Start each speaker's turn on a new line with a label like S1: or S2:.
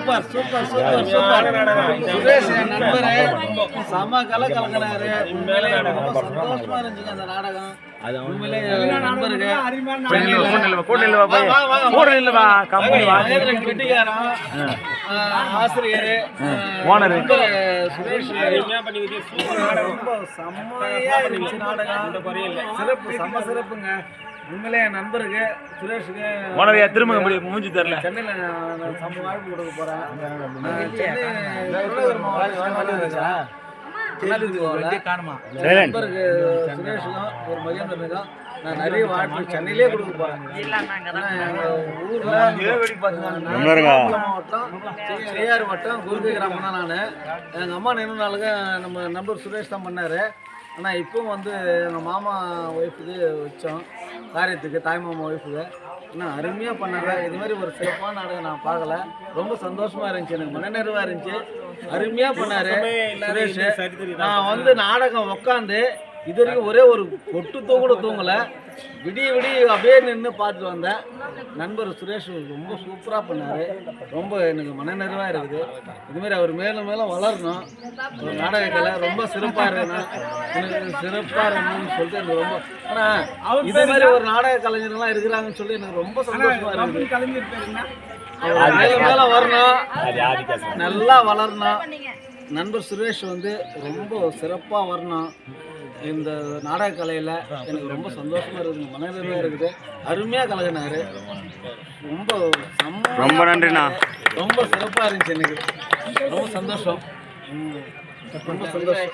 S1: Super super super super. Suresh என் நண்பரு செம கலக்கினாரு. உண்மையிலே ரொம்ப சந்தோஷமா இருந்துச்சுங்க அந்த நாடகம். உண்மையிலே நண்பருக்கு ஆசிரியர் சுரேஷ் ரொம்ப செம்மையா இருந்துச்சு நாடகம். சிறப்பு செம்ம சிறப்புங்க. உண்மையிலே என் நண்பருக்கு சுரேஷுக்கு
S2: திரும்ப மூஞ்சி தரல.
S1: சென்னையில் சம வாய்ப்பு கொடுக்க போறேன். நண்பருக்கு சுரேஷுக்கும் ஒரு மகேந்திரனுக்கும் நான் நிறைய வாய்ப்பு சென்னையிலே கொடுக்க போறேன். மாவட்டம் செய்யாறு வட்டம் குருகை கிராமம் தான். நான் எங்கள் அம்மா நினைவு நாளுக்கு நம்ம நண்பர் சுரேஷ் தான் பண்ணார். ஆனால் இப்போவும் வந்து எங்கள் மாமா ஒய்ஃபுக்கு வச்சோம் காரியத்துக்கு, தாய்மாமா ஒய்ஃபுக்கு. ஆனால் அருமையாக பண்ணாங்க. இதுமாதிரி ஒரு சிறப்பான நாடகம் நான் பார்க்கல. ரொம்ப சந்தோஷமாக இருந்துச்சு, எனக்கு மனநிறைவாக இருந்துச்சு. அருமையாக பண்ணார் சுரேஷ். நான் வந்து நாடகம் உக்காந்து இது வரைக்கும் ஒரே ஒரு பொட்டு கூட தூங்கலை. விடிய அப்படியே நின்று பார்த்துட்டு வந்தேன். நண்பர் சுரேஷ் ரொம்ப சூப்பராக பண்ணார். ரொம்ப எனக்கு மனநிறைவாக இருக்குது. இதுமாரி அவர் மேலும் மேலும் வளரணும். ஒரு நாடக கலை ரொம்ப சிறப்பாக இருக்கணும், எனக்கு சிறப்பாக இருக்கணும்னு சொல்லிட்டு எனக்கு ரொம்ப. ஆனால் இதே மாதிரி ஒரு நாடக கலைஞர்கள்லாம் இருக்கிறாங்கன்னு சொல்லி எனக்கு ரொம்ப சந்தோஷமாக இருக்குது. மேலும் மேலும் வரணும், நல்லா வளரணும். நண்பர் சுரேஷ் வந்து ரொம்ப சிறப்பாக வரணும். இந்த நாடக கலையில் எனக்கு ரொம்ப சந்தோஷமாக இருக்குது, மனநிறைவாக இருக்குது. அருமையாக கலகினார். ரொம்ப நன்றிண்ணா. ரொம்ப சிறப்பாக இருந்துச்சு, எனக்கு ரொம்ப சந்தோஷம். ரொம்ப சந்தோஷம்.